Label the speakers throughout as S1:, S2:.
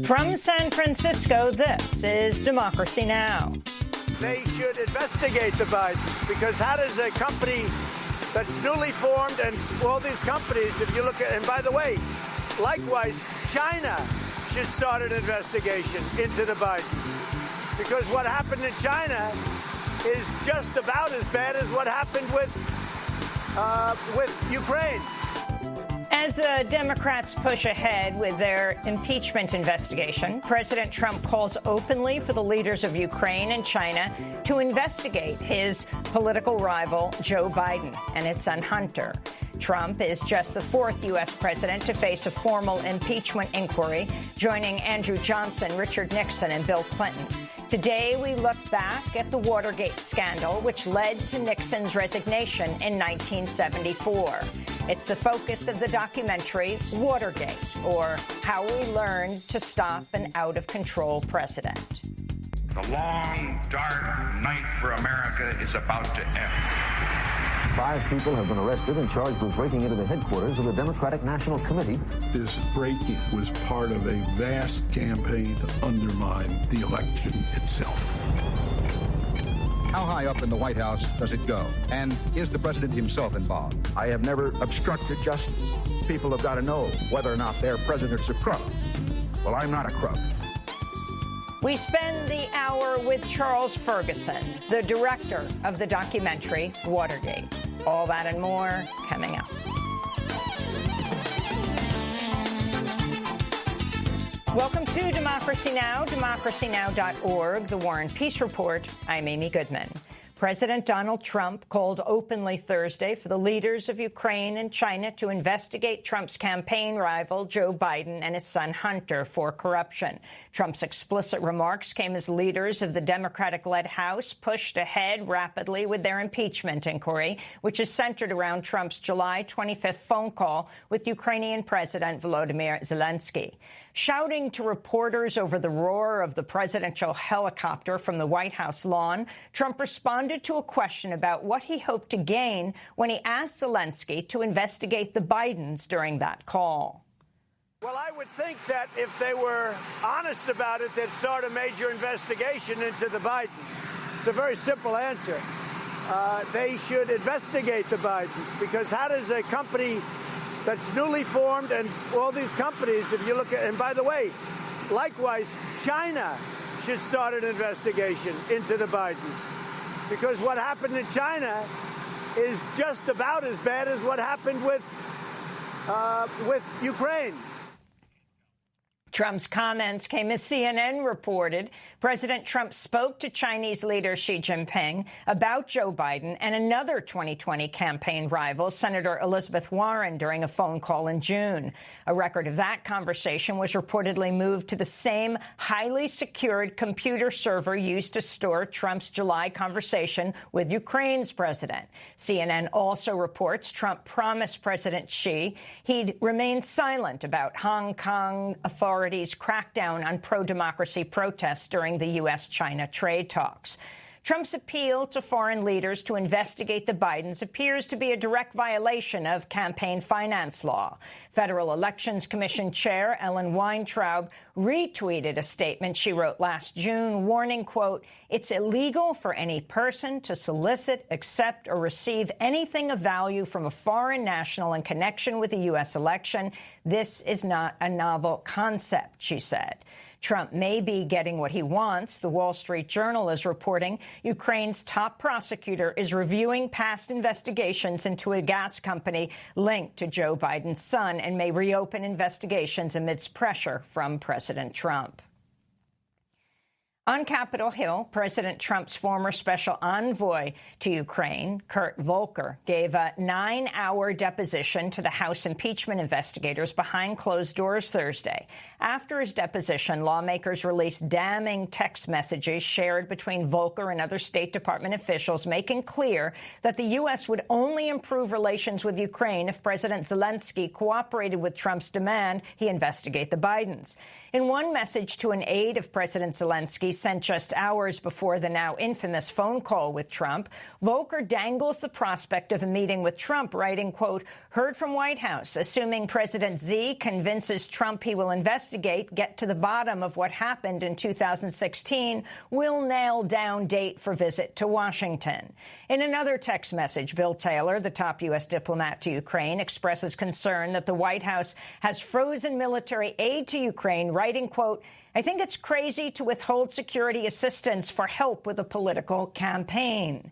S1: From San Francisco, this is Democracy Now!
S2: They should investigate the Bidens, because how does a company that's newly formed, and all these companies, if you look at, and by the way, likewise, China should start an investigation into the Bidens, because what happened in China is just about as bad as what happened with Ukraine.
S1: As the Democrats push ahead with their impeachment investigation, President Trump calls openly for the leaders of Ukraine and China to investigate his political rival, Joe Biden, and his son Hunter. Trump is just the fourth U.S. president to face a formal impeachment inquiry, joining Andrew Johnson, Richard Nixon, and Bill Clinton. Today, we look back at the Watergate scandal, which led to Nixon's resignation in 1974. It's the focus of the documentary Watergate, or How We Learned to Stop an Out-of-Control President.
S3: The long, dark night for America is about to end.
S4: 5 people have been arrested and charged with breaking into the headquarters of the Democratic National Committee.
S5: This break-in was part of a vast campaign to undermine the election itself.
S6: How high up in the White House does it go? And is the president himself involved? I have never obstructed justice. People have got to know whether or not their president's a crook. Well, I'm not a crook.
S1: We spend the hour with Charles Ferguson, the director of the documentary Watergate. All that and more coming up. Welcome to Democracy Now!, democracynow.org, The War and Peace Report. I'm Amy Goodman. President Donald Trump called openly Thursday for the leaders of Ukraine and China to investigate Trump's campaign rival, Joe Biden, and his son Hunter for corruption. Trump's explicit remarks came as leaders of the Democratic-led House pushed ahead rapidly with their impeachment inquiry, which is centered around Trump's July 25th phone call with Ukrainian President Volodymyr Zelensky. Shouting to reporters over the roar of the presidential helicopter from the White House lawn, Trump responded to a question about what he hoped to gain when he asked Zelensky to investigate the Bidens during that call.
S2: Well, I would think that if they were honest about it, they'd start a major investigation into the Bidens. It's a very simple answer. They should investigate the Bidens, because how does a company that's newly formed, and all these companies, if you look at, and by the way, likewise, China should start an investigation into the Bidens, because what happened in China is just about as bad as what happened with Ukraine.
S1: Trump's comments came as CNN reported. President Trump spoke to Chinese leader Xi Jinping about Joe Biden and another 2020 campaign rival, Senator Elizabeth Warren, during a phone call in June. A record of that conversation was reportedly moved to the same highly secured computer server used to store Trump's July conversation with Ukraine's president. CNN also reports Trump promised President Xi he'd remain silent about Hong Kong authorities' crackdown on pro-democracy protests during the U.S.-China trade talks. Trump's appeal to foreign leaders to investigate the Bidens appears to be a direct violation of campaign finance law. Federal Elections Commission Chair Ellen Weintraub retweeted a statement she wrote last June warning, quote, "It's illegal for any person to solicit, accept, or receive anything of value from a foreign national in connection with the U.S. election. This is not a novel concept," she said. Trump may be getting what he wants. The Wall Street Journal is reporting Ukraine's top prosecutor is reviewing past investigations into a gas company linked to Joe Biden's son and may reopen investigations amidst pressure from President Trump. On Capitol Hill, President Trump's former special envoy to Ukraine, Kurt Volker, gave a 9-hour deposition to the House impeachment investigators behind closed doors Thursday. After his deposition, lawmakers released damning text messages shared between Volker and other State Department officials, making clear that the U.S. would only improve relations with Ukraine if President Zelensky cooperated with Trump's demand he investigate the Bidens. In one message to an aide of President Zelensky, sent just hours before the now infamous phone call with Trump, Volker dangles the prospect of a meeting with Trump, writing, quote, heard from White House, assuming President Xi convinces Trump he will investigate, get to the bottom of what happened in 2016, will nail down date for visit to Washington. In another text message, Bill Taylor, the top U.S. diplomat to Ukraine, expresses concern that the White House has frozen military aid to Ukraine, writing, quote, I think it's crazy to withhold security assistance for help with a political campaign.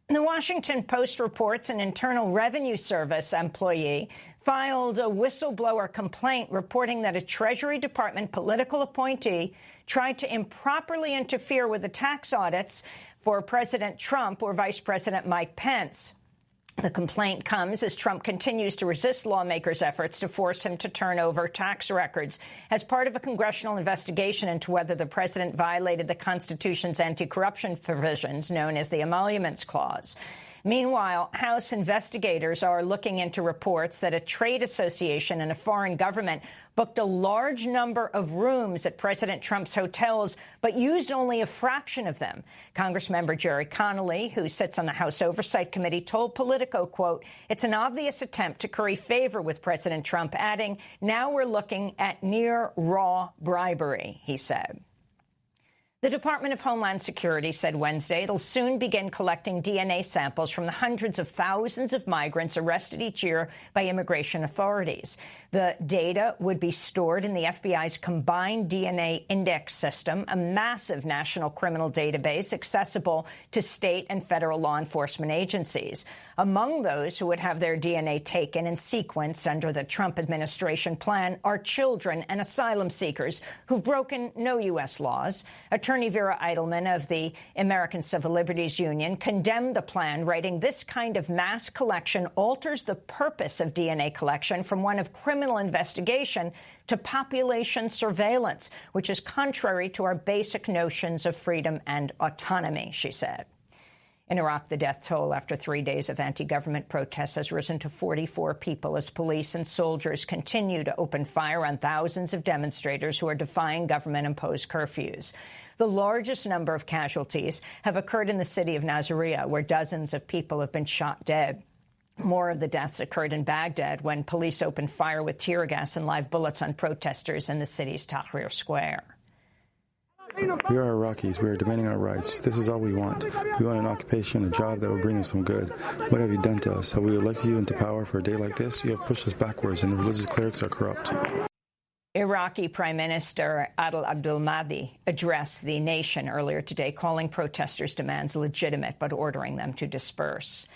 S1: The Washington Post reports an Internal Revenue Service employee filed a whistleblower complaint reporting that a Treasury Department political appointee tried to improperly interfere with the tax audits for President Trump or Vice President Mike Pence. The complaint comes as Trump continues to resist lawmakers' efforts to force him to turn over tax records as part of a congressional investigation into whether the president violated the Constitution's anti-corruption provisions known as the Emoluments Clause. Meanwhile, House investigators are looking into reports that a trade association and a foreign government booked a large number of rooms at President Trump's hotels, but used only a fraction of them. Congressmember Jerry Connolly, who sits on the House Oversight Committee, told Politico, quote, it's an obvious attempt to curry favor with President Trump, adding, now we're looking at near raw bribery, he said. The Department of Homeland Security said Wednesday it'll soon begin collecting DNA samples from the hundreds of thousands of migrants arrested each year by immigration authorities. The data would be stored in the FBI's Combined DNA Index System, a massive national criminal database accessible to state and federal law enforcement agencies. Among those who would have their DNA taken and sequenced under the Trump administration plan are children and asylum seekers who've broken no U.S. laws. Attorney Vera Eidelman of the American Civil Liberties Union condemned the plan, writing, this kind of mass collection alters the purpose of DNA collection from one of criminal investigation to population surveillance, which is contrary to our basic notions of freedom and autonomy, she said. In Iraq, the death toll after 3 days of anti-government protests has risen to 44 people as police and soldiers continue to open fire on thousands of demonstrators who are defying government-imposed curfews. The largest number of casualties have occurred in the city of Nasiriyah, where dozens of people have been shot dead. More of the deaths occurred in Baghdad when police opened fire with tear gas and live bullets on protesters in the city's Tahrir Square.
S7: We are Iraqis. We are demanding our rights. This is all we want. We want an occupation, a job that will bring us some good. What have you done to us? Have we elected you into power for a day like this? You have pushed us backwards, and the religious clerics are corrupt.
S1: Iraqi Prime Minister Adel Abdul-Mahdi addressed the nation earlier today, calling protesters' demands legitimate but ordering them to disperse.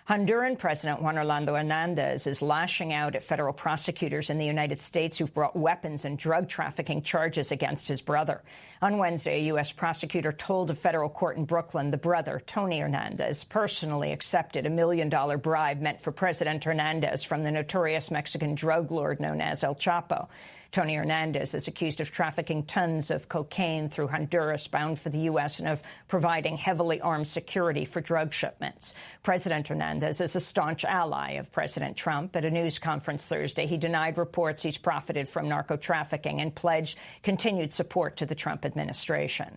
S1: Honduran President Juan Orlando Hernandez is lashing out at federal prosecutors in the United States who've brought weapons and drug trafficking charges against his brother. On Wednesday, a U.S. prosecutor told a federal court in Brooklyn the brother, Tony Hernandez, personally accepted a $1 million bribe meant for President Hernandez from the notorious Mexican drug lord known as El Chapo. Tony Hernandez is accused of trafficking tons of cocaine through Honduras bound for the U.S. and of providing heavily armed security for drug shipments. President Hernandez is a staunch ally of President Trump. At a news conference Thursday, he denied reports he's profited from narco-trafficking and pledged continued support to the Trump administration.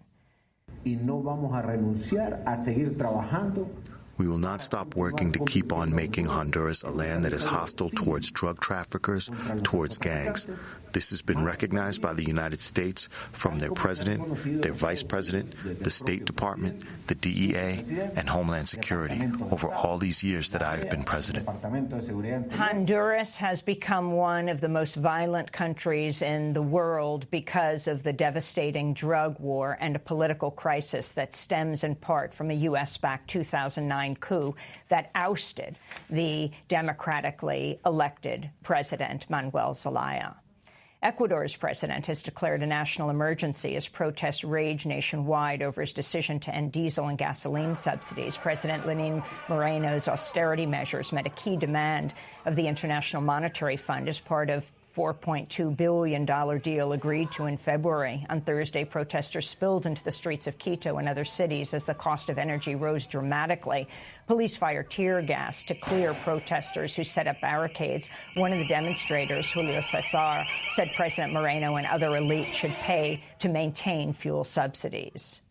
S8: We will not stop working to keep on making Honduras a land that is hostile towards drug traffickers, towards gangs. This has been recognized by the United States from their president, their vice president, the State Department, the DEA, and Homeland Security over all these years that I have been president.
S1: Honduras has become one of the most violent countries in the world because of the devastating drug war and a political crisis that stems in part from a U.S.-backed 2009 coup that ousted the democratically elected President Manuel Zelaya. Ecuador's president has declared a national emergency as protests rage nationwide over his decision to end diesel and gasoline subsidies. President Lenin Moreno's austerity measures met a key demand of the International Monetary Fund as part of $4.2 billion deal agreed to in February. On Thursday, protesters spilled into the streets of Quito and other cities as the cost of energy rose dramatically. Police fired tear gas to clear protesters who set up barricades. One of the demonstrators, Julio Cesar, said President Moreno and other elites should pay to maintain fuel subsidies.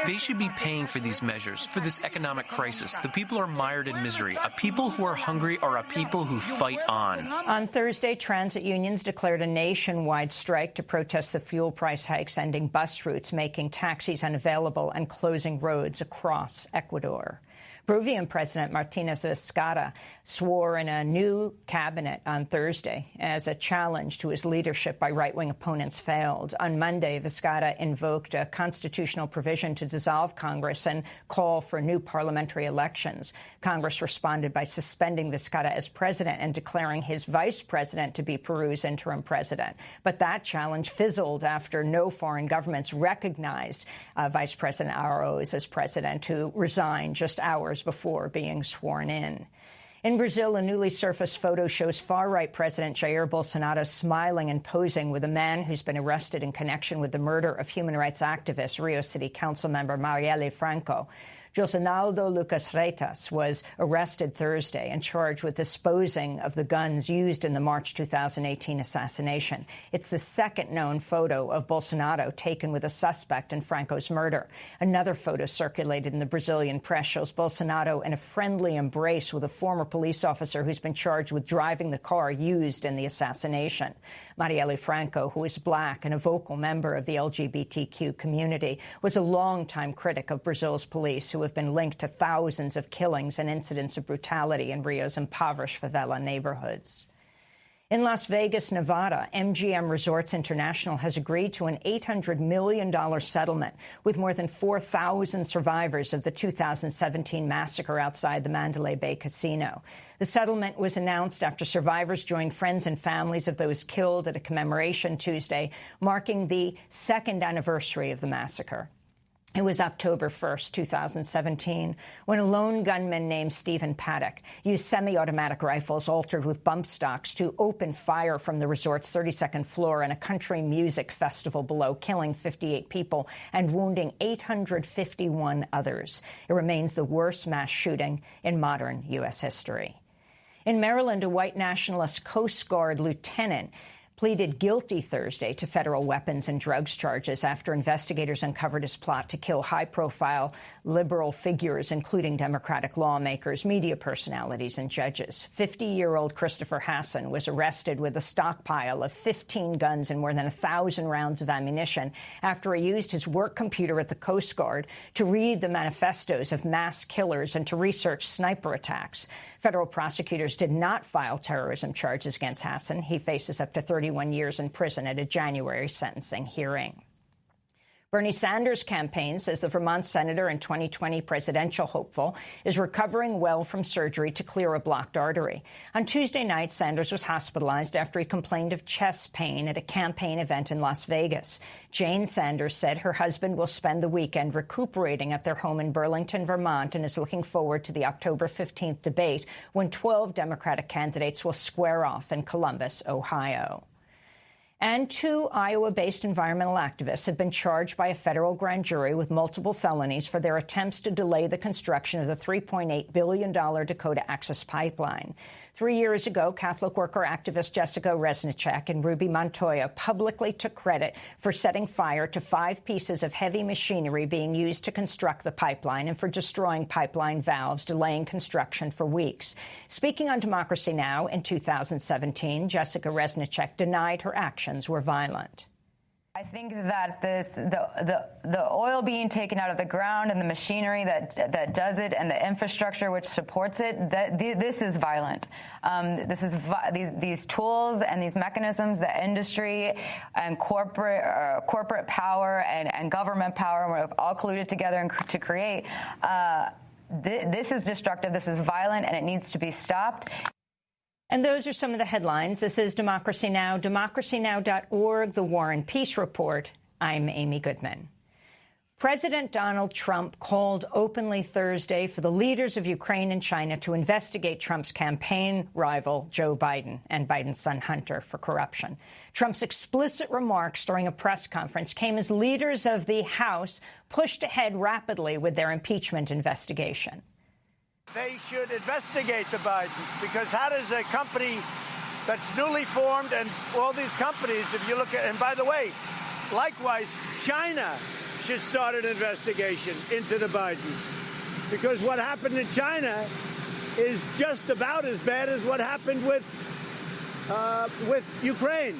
S9: They should be paying for these measures, for this economic crisis. The people are mired in misery. A people who are hungry are a people who fight on.
S1: On Thursday, transit unions declared a nationwide strike to protest the fuel price hikes, ending bus routes, making taxis unavailable, and closing roads across Ecuador. Peruvian President Martinez Vizcarra swore in a new cabinet on Thursday as a challenge to his leadership by right-wing opponents failed. On Monday, Vizcarra invoked a constitutional provision to dissolve Congress and call for new parliamentary elections. Congress responded by suspending Vizcarra as president and declaring his vice president to be Peru's interim president. But that challenge fizzled after no foreign governments recognized Vice President Arauz as president, who resigned just hours before being sworn in. In Brazil, a newly surfaced photo shows far-right President Jair Bolsonaro smiling and posing with a man who's been arrested in connection with the murder of human rights activist Rio City Council member Marielle Franco. Josenaldo Lucas Reitas was arrested Thursday and charged with disposing of the guns used in the March 2018 assassination. It's the second known photo of Bolsonaro taken with a suspect in Franco's murder. Another photo circulated in the Brazilian press shows Bolsonaro in a friendly embrace with a former police officer who's been charged with driving the car used in the assassination. Marielle Franco, who is black and a vocal member of the LGBTQ community, was a longtime critic of Brazil's police, who have been linked to thousands of killings and incidents of brutality in Rio's impoverished favela neighborhoods. In Las Vegas, Nevada, MGM Resorts International has agreed to an $800 million settlement with more than 4,000 survivors of the 2017 massacre outside the Mandalay Bay Casino. The settlement was announced after survivors joined friends and families of those killed at a commemoration Tuesday, marking the second anniversary of the massacre. It was October 1st, 2017, when a lone gunman named Stephen Paddock used semi-automatic rifles altered with bump stocks to open fire from the resort's 32nd floor in a country music festival below, killing 58 people and wounding 851 others. It remains the worst mass shooting in modern U.S. history. In Maryland, a white nationalist Coast Guard lieutenant pleaded guilty Thursday to federal weapons and drugs charges after investigators uncovered his plot to kill high-profile liberal figures, including Democratic lawmakers, media personalities, and judges. 50-year-old Christopher Hassan was arrested with a stockpile of 15 guns and more than 1,000 rounds of ammunition after he used his work computer at the Coast Guard to read the manifestos of mass killers and to research sniper attacks. Federal prosecutors did not file terrorism charges against Hassan. He faces up to 31 years in prison at a January sentencing hearing. Bernie Sanders' campaign says the Vermont senator and 2020 presidential hopeful is recovering well from surgery to clear a blocked artery. On Tuesday night, Sanders was hospitalized after he complained of chest pain at a campaign event in Las Vegas. Jane Sanders said her husband will spend the weekend recuperating at their home in Burlington, Vermont, and is looking forward to the October 15th debate when 12 Democratic candidates will square off in Columbus, Ohio. And 2 Iowa-based environmental activists have been charged by a federal grand jury with multiple felonies for their attempts to delay the construction of the $3.8 billion Dakota Access Pipeline. 3 years ago, Catholic worker activist Jessica Resnicek and Ruby Montoya publicly took credit for setting fire to 5 pieces of heavy machinery being used to construct the pipeline and for destroying pipeline valves, delaying construction for weeks. Speaking on Democracy Now! In 2017, Jessica Resnicek denied her actions were violent.
S10: I think that the oil being taken out of the ground and the machinery that does it and the infrastructure which supports it, this is violent. These tools and these mechanisms that industry and corporate power and government power have all colluded together to create. This is destructive. This is violent, and it needs to be stopped.
S1: And those are some of the headlines. This is Democracy Now!, democracynow.org, The War and Peace Report. I'm Amy Goodman. President Donald Trump called openly Thursday for the leaders of Ukraine and China to investigate Trump's campaign rival, Joe Biden, and Biden's son, Hunter, for corruption. Trump's explicit remarks during a press conference came as leaders of the House pushed ahead rapidly with their impeachment investigation.
S2: They should investigate the Bidens, because how does a company that's newly formed, and all these companies, if you look at, and by the way, likewise, China should start an investigation into the Bidens, because what happened in China is just about as bad as what happened with Ukraine.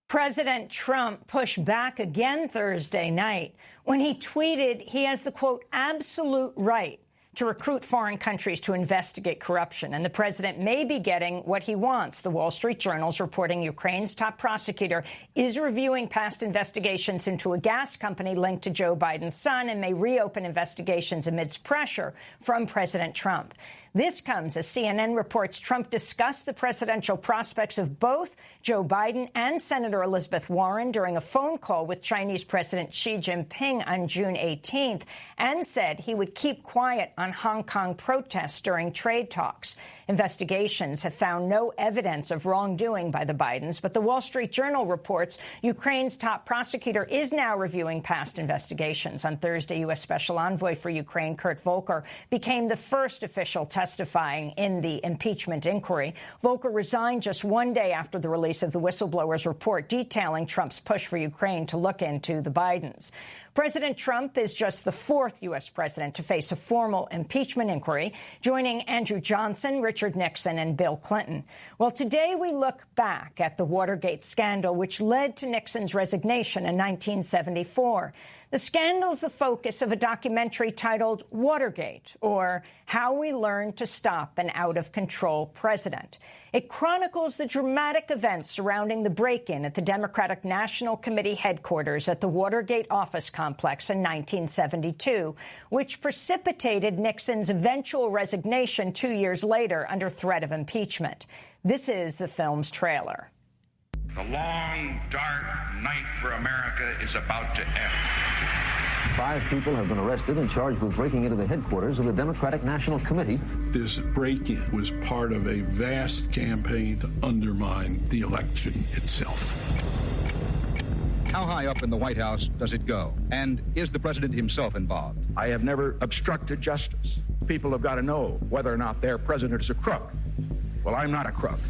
S1: President Trump pushed back again Thursday night when he tweeted he has the, quote, absolute right to recruit foreign countries to investigate corruption, and the president may be getting what he wants. The Wall Street Journal is reporting Ukraine's top prosecutor is reviewing past investigations into a gas company linked to Joe Biden's son and may reopen investigations amidst pressure from President Trump. This comes as CNN reports Trump discussed the presidential prospects of both Joe Biden and Senator Elizabeth Warren during a phone call with Chinese President Xi Jinping on June 18th and said he would keep quiet on Hong Kong protests during trade talks. Investigations have found no evidence of wrongdoing by the Bidens, but the Wall Street Journal reports Ukraine's top prosecutor is now reviewing past investigations. On Thursday, U.S. Special Envoy for Ukraine, Kurt Volker, became the first official testifying in the impeachment inquiry. Volker resigned just one day after the release of the whistleblower's report detailing Trump's push for Ukraine to look into the Bidens. President Trump is just the fourth U.S. president to face a formal impeachment inquiry, joining Andrew Johnson, Richard Nixon, and Bill Clinton. Well, today we look back at the Watergate scandal, which led to Nixon's resignation in 1974. The scandal's the focus of a documentary titled Watergate, or How We Learned to Stop an Out-of-Control President. It chronicles the dramatic events surrounding the break-in at the Democratic National Committee headquarters at the Watergate office complex in 1972, which precipitated Nixon's eventual resignation 2 years later under threat of impeachment. This is the film's trailer.
S3: The long, dark night for America is about to end.
S4: 5 people have been arrested and charged with breaking into the headquarters of the Democratic National Committee.
S5: This break-in was part of a vast campaign to undermine the election itself.
S6: How high up in the White House does it go? And is the president himself involved? I have never obstructed justice. People have got to know whether or not their president is a crook. Well, I'm not a crook.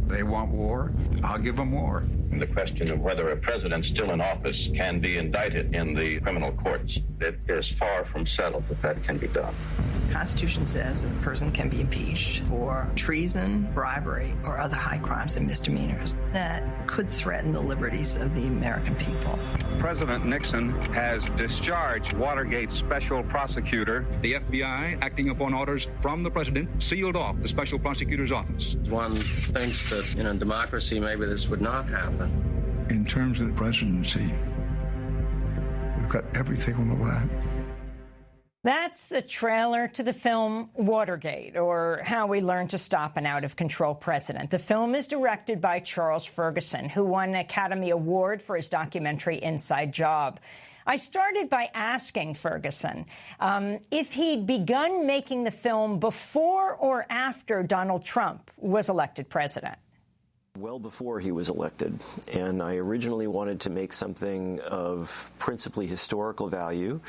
S3: They want war, I'll give them war.
S11: The question of whether a president still in office can be indicted in the criminal courts, it is far from settled that can be done.
S12: The Constitution says a person can be impeached for treason, bribery, or other high crimes and misdemeanors that could threaten the liberties of the American people.
S11: President Nixon has discharged Watergate special prosecutor.
S6: The FBI, acting upon orders from the president, sealed off the special prosecutor's office.
S13: One thinks that in a democracy maybe this would not happen.
S5: In terms of the presidency, we've got everything on the line.
S1: That's the trailer to the film Watergate, or How We Learned to Stop an Out-of-Control President. The film is directed by Charles Ferguson, who won an Academy Award for his documentary Inside Job. I started by asking Ferguson if he'd begun making the film before or after Donald Trump was elected president.
S14: Well before he was elected, and I originally wanted to make something of principally historical value,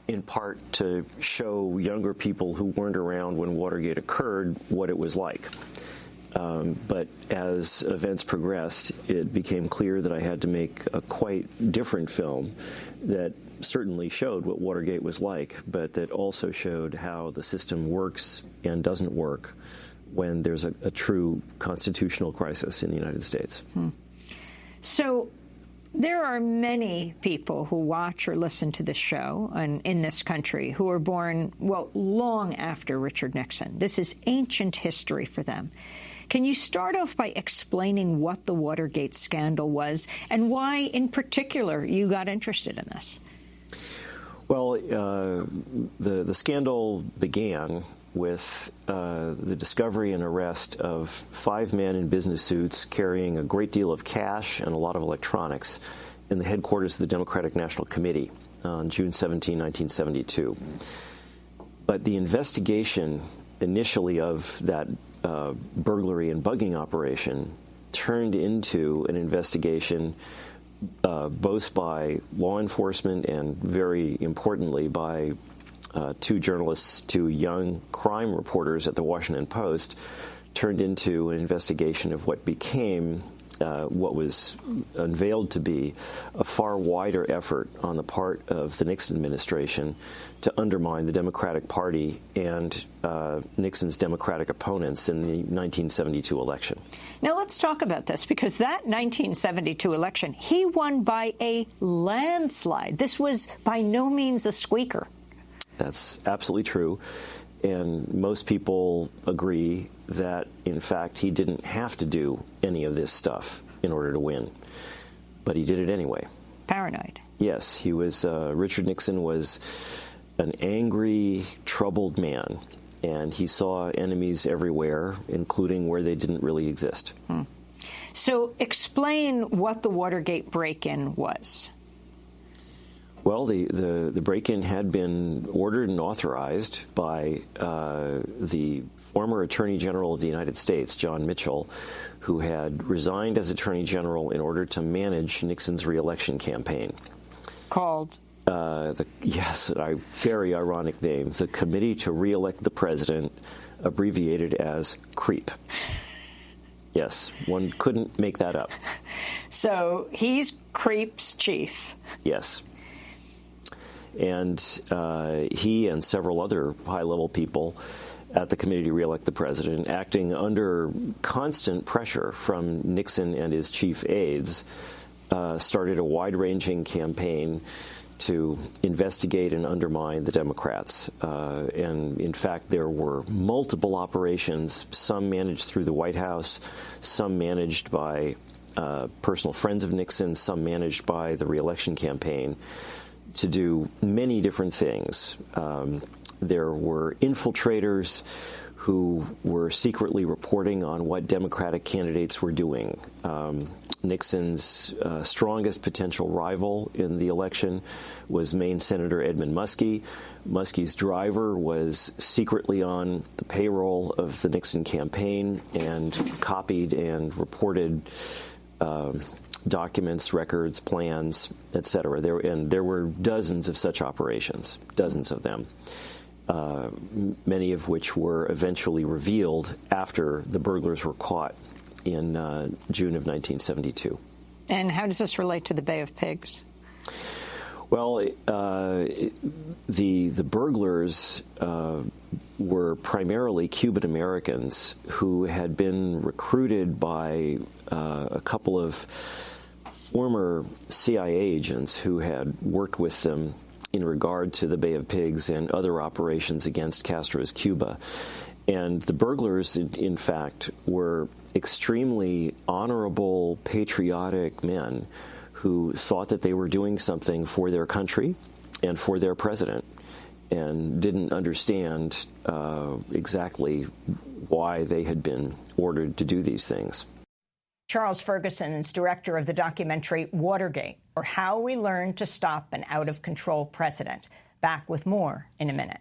S14: in part to show younger people who weren't around when Watergate occurred what it was like. But as events progressed, it became clear that I had to make a quite different film that certainly showed what Watergate was like, but that also showed how the system works and doesn't work when there's a true constitutional crisis in the United States.
S1: So there are many people who watch or listen to this show in this country who were born, well, long after Richard Nixon. This is ancient history for them. Can you start off by explaining what the Watergate scandal was and why, in particular, you got interested in this?
S14: Well, the scandal began with the discovery and arrest of 5 men in business suits carrying a great deal of cash and a lot of electronics in the headquarters of the Democratic National Committee on June 17, 1972. But the investigation initially of that burglary and bugging operation turned into an investigation both by law enforcement and, very importantly, by 2 journalists, 2 young crime reporters at the Washington Post, turned into an investigation of what became what was unveiled to be a far wider effort on the part of the Nixon administration to undermine the Democratic Party and Nixon's Democratic opponents in the 1972 election.
S1: Now let's talk about this, because that 1972 election, he won by a landslide. This was by no means a squeaker.
S14: That's absolutely true. And most people agree that, in fact, he didn't have to do any of this stuff in order to win. But he did it anyway.
S1: Paranoid.
S14: Yes, he was. Richard Nixon was an angry, troubled man, and he saw enemies everywhere, including where they didn't really exist.
S1: So explain what the Watergate break-in was.
S14: Well, the break-in had been ordered and authorized by the former Attorney General of the United States, John Mitchell, who had resigned as Attorney General in order to manage Nixon's re-election campaign.
S1: Called?
S14: Yes, a very ironic name, the Committee to Re-elect the President, abbreviated as CREEP. Yes, one couldn't make that up.
S1: So he's CREEP's chief.
S14: Yes. And he and several other high-level people at the Committee to Re-elect the President, acting under constant pressure from Nixon and his chief aides, started a wide-ranging campaign to investigate and undermine the Democrats. And, in fact, there were multiple operations, some managed through the White House, some managed by personal friends of Nixon, some managed by the re-election campaign, to do many different things. There were infiltrators who were secretly reporting on what Democratic candidates were doing. Nixon's strongest potential rival in the election was Maine Senator Edmund Muskie. Muskie's driver was secretly on the payroll of the Nixon campaign and copied and reported documents, records, plans, etc. There were dozens of such operations, dozens of them, many of which were eventually revealed after the burglars were caught in June of 1972. And
S1: how does this relate to the Bay of Pigs?
S14: Well, the burglars were primarily Cuban Americans who had been recruited by a couple of former CIA agents who had worked with them in regard to the Bay of Pigs and other operations against Castro's Cuba. And the burglars, in fact, were extremely honorable, patriotic men who thought that they were doing something for their country and for their president, and didn't understand exactly why they had been ordered to do these things.
S1: Charles Ferguson's director of the documentary Watergate, or How We Learned to Stop an Out-of-Control President. Back with more in a minute.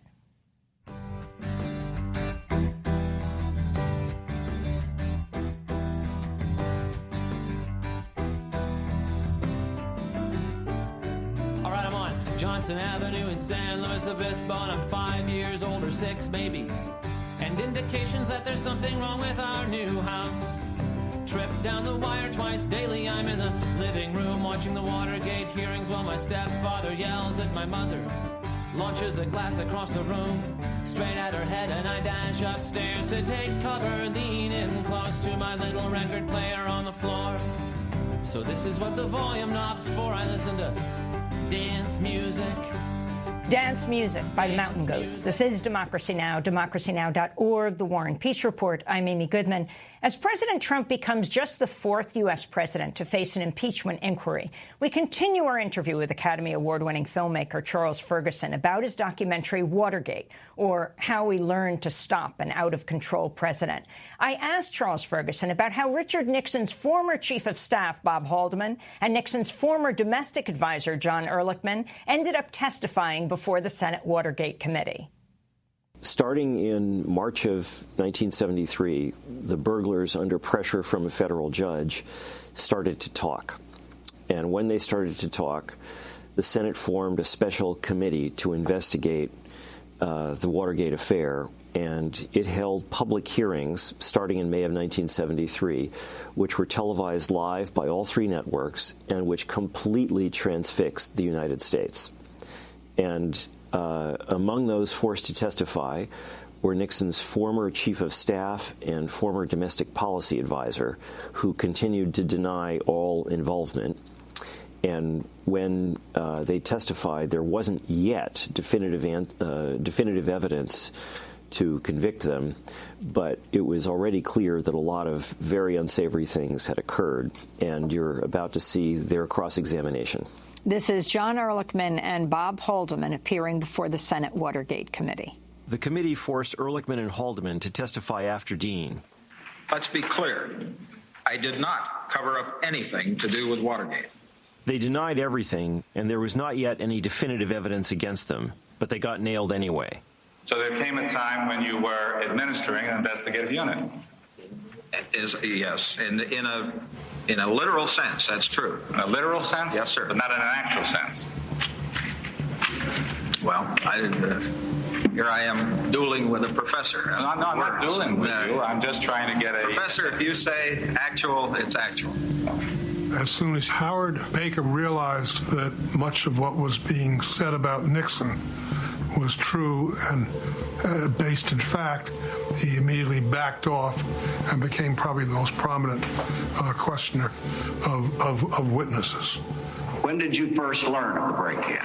S15: All right, I'm on Johnson Avenue in San Luis Obispo, and I'm 5 years old, or 6 maybe, and indications that there's something wrong with our new house. Trip down the wire twice daily. I'm in the living room watching the Watergate hearings while my stepfather yells at my mother, launches a glass across the room straight at her head, and I dash upstairs to take cover, lean in close to my little record player on the floor. So this is what the volume knob's for. I listen to dance music
S1: Dance music by the Mountain Goats. This is Democracy Now!, democracynow.org, The War and Peace Report. I'm Amy Goodman. As President Trump becomes just the fourth U.S. president to face an impeachment inquiry, we continue our interview with Academy Award-winning filmmaker Charles Ferguson about his documentary Watergate, or How We Learned to Stop an Out-of-Control President. I asked Charles Ferguson about how Richard Nixon's former chief of staff, Bob Haldeman, and Nixon's former domestic advisor, John Ehrlichman, ended up testifying before the Senate Watergate Committee.
S14: Starting in March of 1973, the burglars, under pressure from a federal judge, started to talk. And when they started to talk, the Senate formed a special committee to investigate the Watergate affair, and it held public hearings starting in May of 1973, which were televised live by all three networks and which completely transfixed the United States. And among those forced to testify were Nixon's former chief of staff and former domestic policy advisor, who continued to deny all involvement. And when they testified, there wasn't yet definitive evidence to convict them, but it was already clear that a lot of very unsavory things had occurred, and you're about to see their cross-examination.
S1: This is John Ehrlichman and Bob Haldeman appearing before the Senate Watergate Committee.
S14: The committee forced Ehrlichman and Haldeman to testify after Dean.
S6: Let's be clear. I did not cover up anything to do with Watergate.
S14: They denied everything, and there was not yet any definitive evidence against them, but they got nailed anyway.
S3: So there came a time when you were administering an investigative unit.
S6: Yes, in a literal sense, that's true.
S3: In a literal sense?
S6: Yes, sir.
S3: But not in an actual sense.
S6: Well, here I am dueling with a professor.
S3: No, I'm not dueling with you. I'm just trying to get a...
S6: Professor, if you say actual, it's actual.
S16: As soon as Howard Baker realized that much of what was being said about Nixon was true and based in fact, he immediately backed off and became probably the most prominent questioner of witnesses.
S11: When did you first learn of the break-in?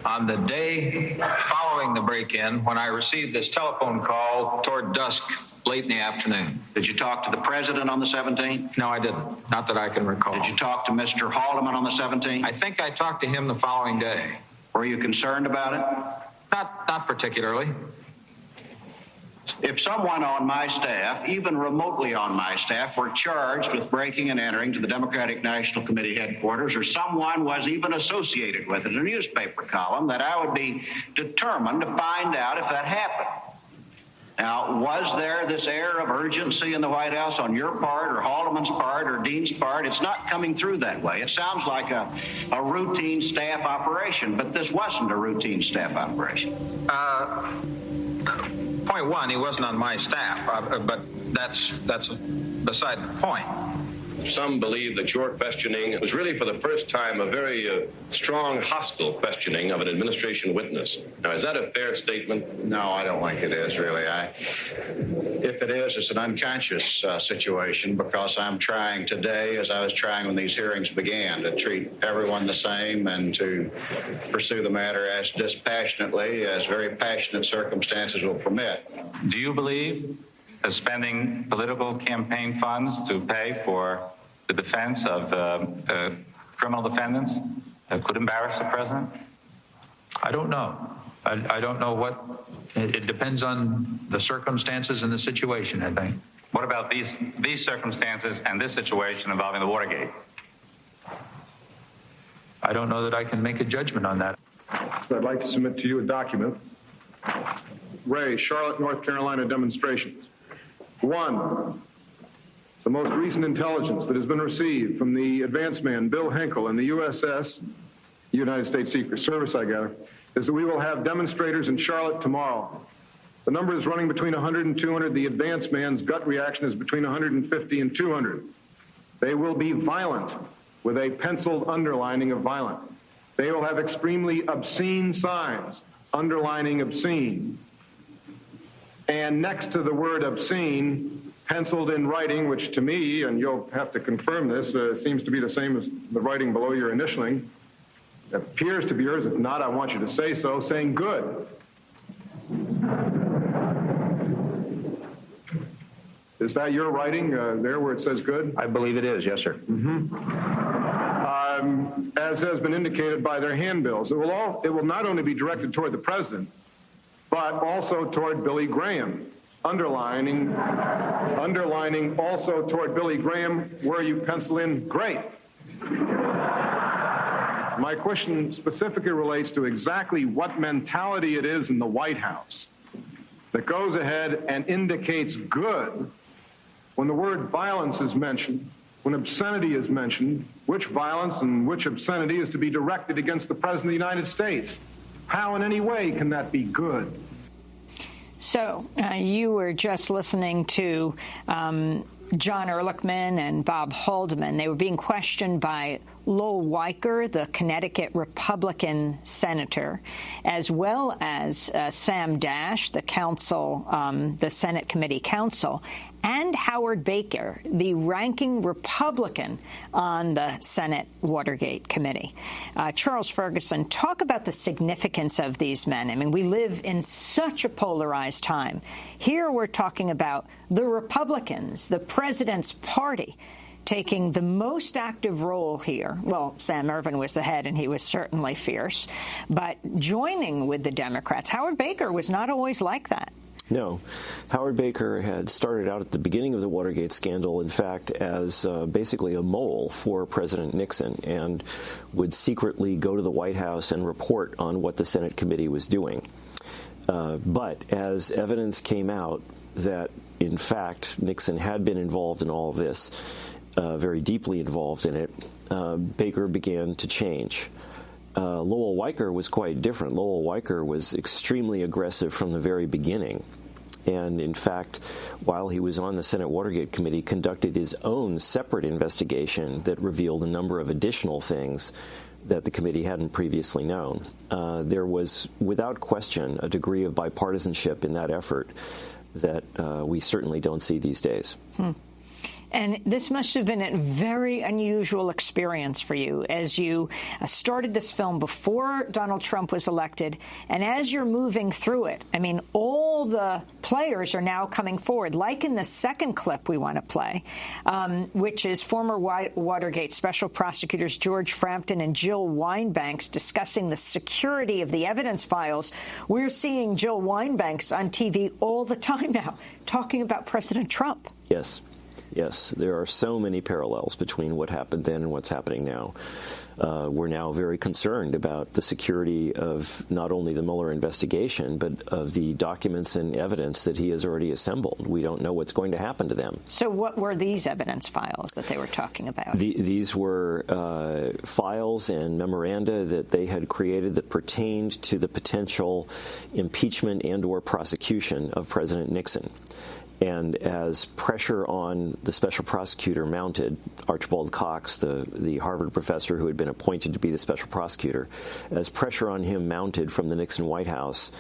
S6: On the day following the break-in, when I received this telephone call toward dusk, late in the afternoon.
S11: Did you talk to the president on the 17th?
S6: No, I didn't. Not that I can recall.
S11: Did you talk to Mr. Haldeman on the 17th?
S6: I think I talked to him the following day.
S11: Were you concerned about it?
S6: Not particularly.
S11: If someone on my staff, even remotely on my staff, were charged with breaking and entering to the Democratic National Committee headquarters, or someone was even associated with it in a newspaper column, that I would be determined to find out if that happened. Now, was there this air of urgency in the White House on your part or Haldeman's part or Dean's part? It's not coming through that way. It sounds like a routine staff operation, but this wasn't a routine staff operation.
S6: Point one, he wasn't on my staff, but that's beside the point.
S11: Some believe that your questioning was really for the first time a very strong, hostile questioning of an administration witness. Now, is that a fair statement? No, I don't think it is, really. If it is, it's an unconscious situation, because I'm trying today, as I was trying when these hearings began, to treat everyone the same and to pursue the matter as dispassionately as very passionate circumstances will permit.
S3: Do you believe that spending political campaign funds to pay for the defense of criminal defendants could embarrass the president?
S17: I don't know. I don't know what. It depends on the circumstances and the situation, I think.
S3: What about these circumstances and this situation involving the Watergate?
S17: I don't know that I can make a judgment on that.
S18: I'd like to submit to you a document. Ray, Charlotte, North Carolina demonstrations. 1. The most recent intelligence that has been received from the advance man, Bill Henkel, and the USS, United States Secret Service, I gather, is that we will have demonstrators in Charlotte tomorrow. The number is running between 100 and 200. The advance man's gut reaction is between 150 and 200. They will be violent, with a penciled underlining of violent. They will have extremely obscene signs, underlining obscene. And next to the word obscene, penciled in writing, which to me, and you'll have to confirm this, seems to be the same as the writing below your initialing, It appears to be yours. If not, I want you to say so, saying good. Is that your writing there where it says good?
S6: I believe it is, yes, sir.
S18: As has been indicated by their handbills, it will not only be directed toward the president, but also toward Billy Graham. Underlining also toward Billy Graham, where you pencil in great. My question specifically relates to exactly what mentality it is in the White House that goes ahead and indicates good when the word violence is mentioned, when obscenity is mentioned, which violence and which obscenity is to be directed against the President of the United States. How in any way can that be good?
S1: So you were just listening to John Ehrlichman and Bob Haldeman. They were being questioned by Lowell Weicker, the Connecticut Republican senator, as well as Sam Dash, the Senate committee counsel, and Howard Baker, the ranking Republican on the Senate Watergate Committee. Charles Ferguson, talk about the significance of these men. I mean, we live in such a polarized time. Here we're talking about the Republicans, the president's party, taking the most active role here. Well, Sam Ervin was the head, and he was certainly fierce, but joining with the Democrats. Howard Baker was not always like that.
S14: No. Howard Baker had started out at the beginning of the Watergate scandal, in fact, as basically a mole for President Nixon, and would secretly go to the White House and report on what the Senate committee was doing. But as evidence came out that, in fact, Nixon had been involved in all of this, very deeply involved in it, Baker began to change. Lowell Weicker was quite different. Lowell Weicker was extremely aggressive from the very beginning. And, in fact, while he was on the Senate Watergate Committee, conducted his own separate investigation that revealed a number of additional things that the committee hadn't previously known. There was, without question, a degree of bipartisanship in that effort that we certainly don't see these days.
S1: And this must have been a very unusual experience for you as you started this film before Donald Trump was elected. And as you're moving through it, I mean, all the players are now coming forward, like in the second clip we want to play, which is former Watergate special prosecutors George Frampton and Jill Wine-Banks discussing the security of the evidence files. We're seeing Jill Wine-Banks on TV all the time now, talking about President Trump.
S14: Yes. Yes, there are so many parallels between what happened then and what's happening now. We're now very concerned about the security of not only the Mueller investigation, but of the documents and evidence that he has already assembled. We don't know what's going to happen to them.
S1: So what were these evidence files that they were talking about?
S14: These were files and memoranda that they had created that pertained to the potential impeachment and or prosecution of President Nixon. And as pressure on the special prosecutor mounted, Archibald Cox, the Harvard professor who had been appointed to be the special prosecutor, as pressure on him mounted from the Nixon White House,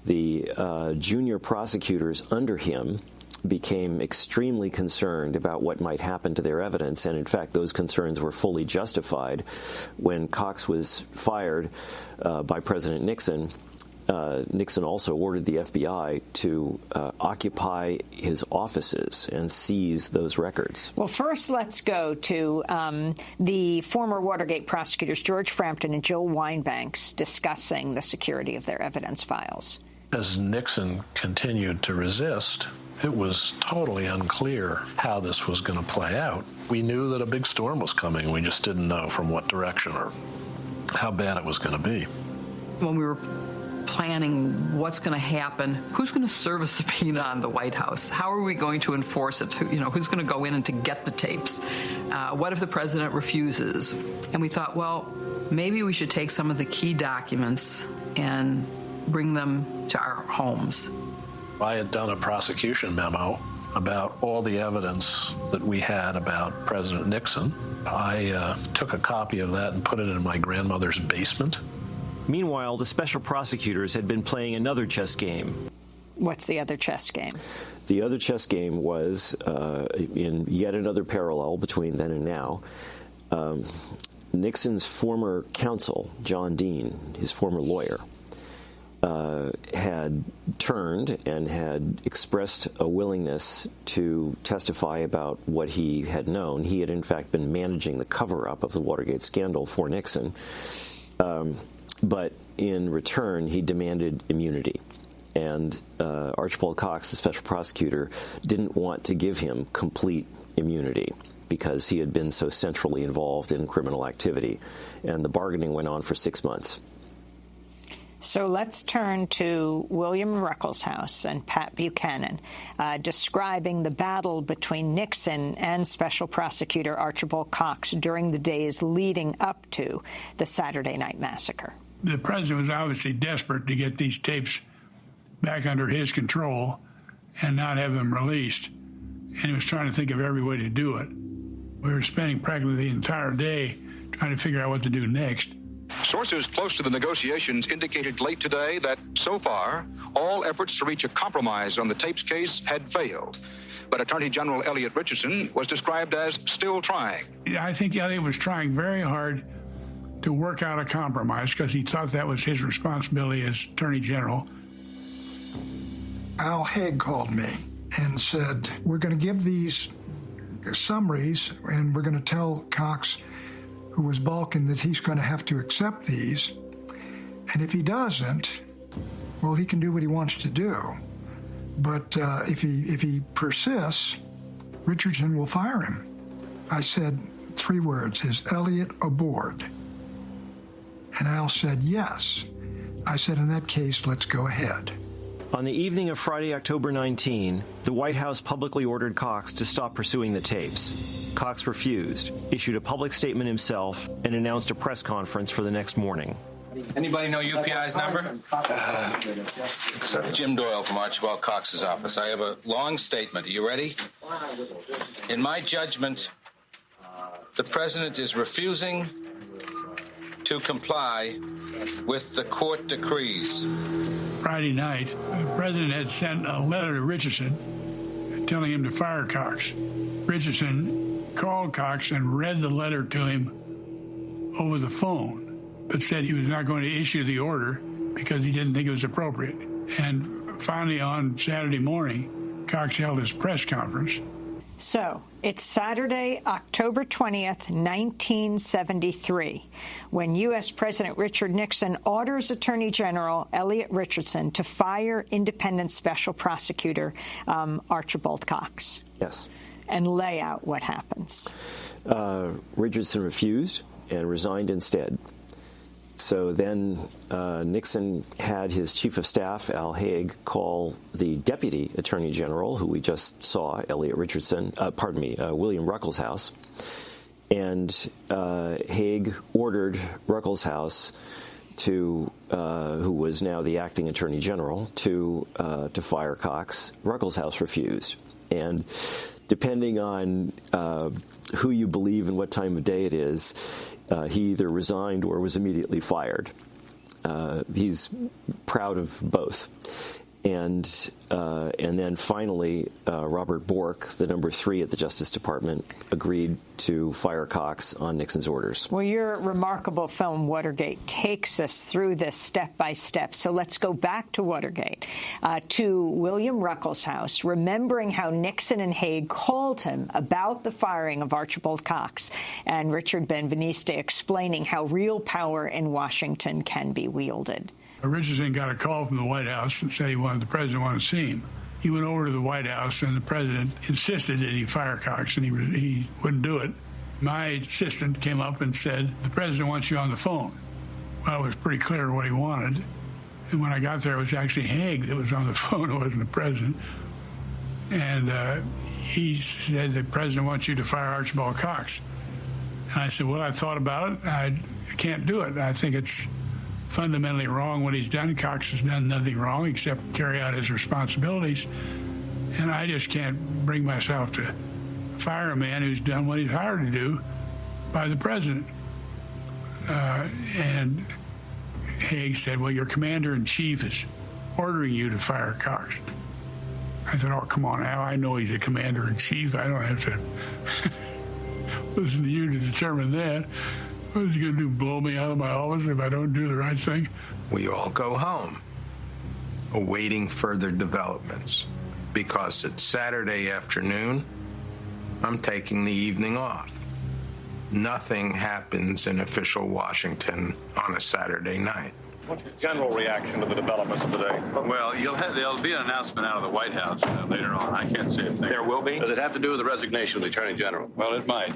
S14: the junior prosecutors under him became extremely concerned about what might happen to their evidence. And in fact, those concerns were fully justified when Cox was fired by President Nixon. Nixon also ordered the FBI to occupy his offices and seize those records.
S1: Well, first, let's go to the former Watergate prosecutors, George Frampton and Jill Wine-Banks, discussing the security of their evidence files.
S5: As Nixon continued to resist, it was totally unclear how this was going to play out. We knew that a big storm was coming. We just didn't know from what direction or how bad it was going to be.
S19: When we were planning what's going to happen, who's going to serve a subpoena on the White House? How are we going to enforce it? Who's going to go in and to get the tapes? What if the president refuses? And we thought, well, maybe we should take some of the key documents and bring them to our homes.
S5: I had done a prosecution memo about all the evidence that we had about President Nixon. I took a copy of that and put it in my grandmother's basement.
S14: Meanwhile, the special prosecutors had been playing another chess game.
S1: What's the other chess game?
S14: The other chess game was, in yet another parallel between then and now, Nixon's former counsel, John Dean, his former lawyer, had turned and had expressed a willingness to testify about what he had known. He had, in fact, been managing the cover-up of the Watergate scandal for Nixon. But in return, he demanded immunity. And Archibald Cox, the special prosecutor, didn't want to give him complete immunity because he had been so centrally involved in criminal activity. And the bargaining went on for 6 months.
S1: So let's turn to William Ruckelshaus and Pat Buchanan, describing the battle between Nixon and Special Prosecutor Archibald Cox during the days leading up to the Saturday Night Massacre.
S16: The president was obviously desperate to get these tapes back under his control and not have them released, and he was trying to think of every way to do it. We were spending practically the entire day trying to figure out what to do next.
S6: Sources close to the negotiations indicated late today that, so far, all efforts to reach a compromise on the tapes case had failed. But Attorney General Elliot Richardson was described as still trying.
S16: I think Elliot was trying very hard to work out a compromise because he thought that was his responsibility as Attorney General.
S20: Al Haig called me and said, we're going to give these summaries and we're going to tell Cox, who was balking, that he's going to have to accept these. And if he doesn't, well, he can do what he wants to do. But if he persists, Richardson will fire him. I said 3 words, is Elliot aboard? And Al said, yes. I said, in that case, let's go ahead.
S14: On the evening of Friday, October 19, the White House publicly ordered Cox to stop pursuing the tapes. Cox refused, issued a public statement himself, and announced a press conference for the next morning.
S21: Anybody know UPI's number? Jim Doyle from Archibald Cox's office. I have a long statement. Are you ready? In my judgment, the president is refusing to comply with the court decrees.
S16: Friday night, the president had sent a letter to Richardson telling him to fire Cox. Richardson called Cox and read the letter to him over the phone, but said he was not going to issue the order because he didn't think it was appropriate. And finally, on Saturday morning, Cox held his press conference.
S1: So it's Saturday, October 20th, 1973, when U.S. President Richard Nixon orders Attorney General Elliot Richardson to fire independent special prosecutor Archibald Cox.
S14: Yes.
S1: And lay out what happens.
S14: Richardson refused and resigned instead. So then Nixon had his chief of staff, Al Haig, call the deputy attorney general, who we just saw, William Ruckelshaus. And Haig ordered Ruckelshaus to, who was now the acting attorney general, to fire Cox. Ruckelshaus refused. And depending on who you believe and what time of day it is, he either resigned or was immediately fired. He's proud of both. And then finally, Robert Bork, the number 3 at the Justice Department, agreed to fire Cox on Nixon's orders.
S1: Well, your remarkable film, Watergate, takes us through this step by step. So let's go back to Watergate, to William Ruckelshaus, remembering how Nixon and Haig called him about the firing of Archibald Cox, and Richard Benveniste explaining how real power in Washington can be wielded.
S16: Richardson got a call from the White House and said the president wanted to see him. He went over to the White House, and the president insisted that he fire Cox, and he wouldn't do it. My assistant came up and said, the president wants you on the phone. Well, it was pretty clear what he wanted. And when I got there, it was actually Haig that was on the phone. It wasn't the president. And he said, the president wants you to fire Archibald Cox. And I said, well, I thought about it. I can't do it. I think it's fundamentally wrong what he's done. Cox has done nothing wrong except carry out his responsibilities. And I just can't bring myself to fire a man who's done what he's hired to do by the president. And Haig said, well, your commander-in-chief is ordering you to fire Cox. I said, oh, come on, Al, I know he's a commander-in-chief. I don't have to listen to you to determine that.
S7: What is he going to do, blow me out of my office if I don't do the right thing?
S22: We all go home, awaiting further developments. Because it's Saturday afternoon, I'm taking the evening off. Nothing happens in official Washington on a Saturday night.
S18: What's your general reaction to the developments of the day?
S23: Well, there'll be an announcement out of the White House later on. I can't say if
S18: there will be.
S23: Does it have to do with the resignation of the Attorney General? Well, it might,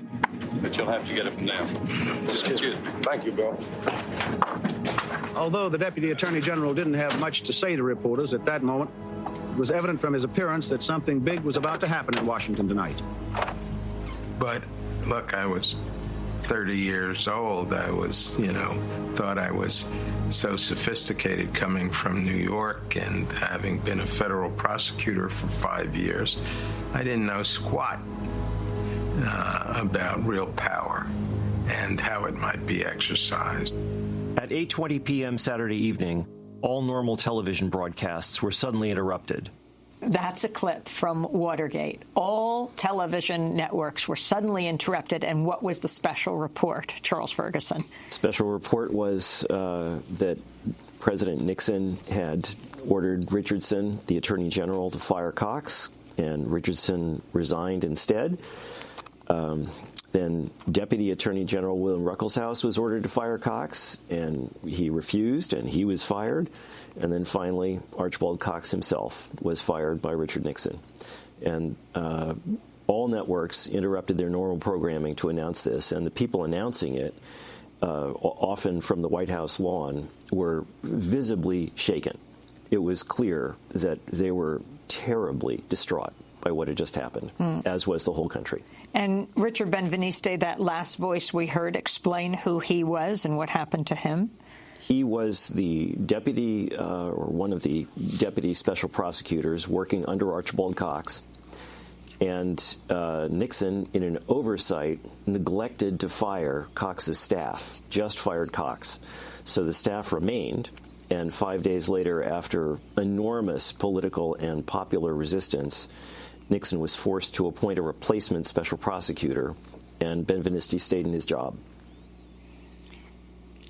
S23: but you'll have to get it from them. Excuse me.
S18: Thank you, Bill.
S24: Although the Deputy Attorney General didn't have much to say to reporters at that moment, it was evident from his appearance that something big was about to happen in Washington tonight.
S22: But, look, I was 30 years old. I was, thought I was so sophisticated coming from New York and having been a federal prosecutor for 5 years. I didn't know squat about real power and how it might be exercised.
S14: At 8:20 p.m. Saturday evening, all normal television broadcasts were suddenly interrupted.
S1: That's a clip from Watergate. All television networks were suddenly interrupted. And what was the special report, Charles Ferguson?
S14: Special report was that President Nixon had ordered Richardson, the Attorney General, to fire Cox, and Richardson resigned instead. Then Deputy Attorney General William Ruckelshaus was ordered to fire Cox, and he refused, and he was fired. And then finally, Archibald Cox himself was fired by Richard Nixon. And all networks interrupted their normal programming to announce this, and the people announcing it, often from the White House lawn, were visibly shaken. It was clear that they were terribly distraught by what had just happened, as was the whole country.
S1: And Richard Benveniste, that last voice we heard, explain who he was and what happened to him?
S14: He was the deputy, or one of the deputy special prosecutors working under Archibald Cox. And Nixon, in an oversight, neglected to fire Cox's staff, just fired Cox. So the staff remained, and 5 days later, after enormous political and popular resistance, Nixon was forced to appoint a replacement special prosecutor, and Benveniste stayed in his job.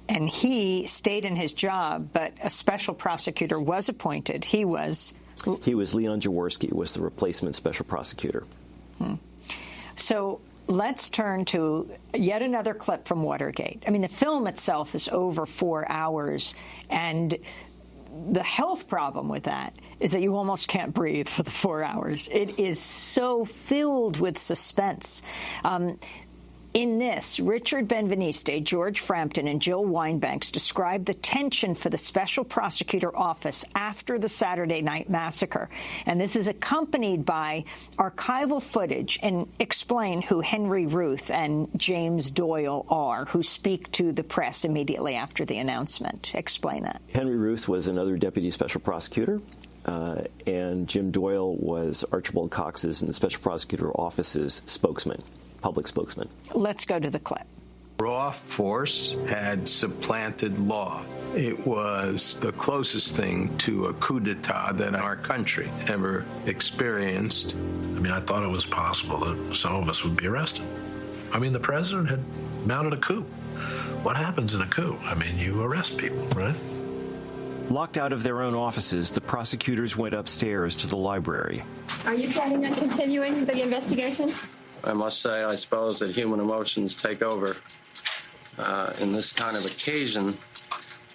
S1: And he stayed in his job, but a special prosecutor was appointed. He was
S14: Leon Jaworski, was the replacement special prosecutor.
S1: So let's turn to yet another clip from Watergate. I mean, the film itself is over 4 hours, and the health problem with that is that you almost can't breathe for the 4 hours. It is so filled with suspense. In this, Richard Benveniste, George Frampton, and Jill Wine-Banks describe the tension for the special prosecutor office after the Saturday night massacre. And this is accompanied by archival footage and explain who Henry Ruth and James Doyle are, who speak to the press immediately after the announcement. Explain that.
S14: Henry Ruth was another deputy special prosecutor. And Jim Doyle was Archibald Cox's and the special prosecutor office's spokesman. Public spokesman.
S1: Let's go to the clip.
S22: Raw force had supplanted law. It was the closest thing to a coup d'etat that our country ever experienced.
S5: I mean, I thought it was possible that some of us would be arrested. I mean, the president had mounted a coup. What happens in a coup? I mean, you arrest people, right?
S14: Locked out of their own offices, the prosecutors went upstairs to the library.
S25: Are you planning on continuing the investigation?
S13: I must say, I suppose that human emotions take over in this kind of occasion,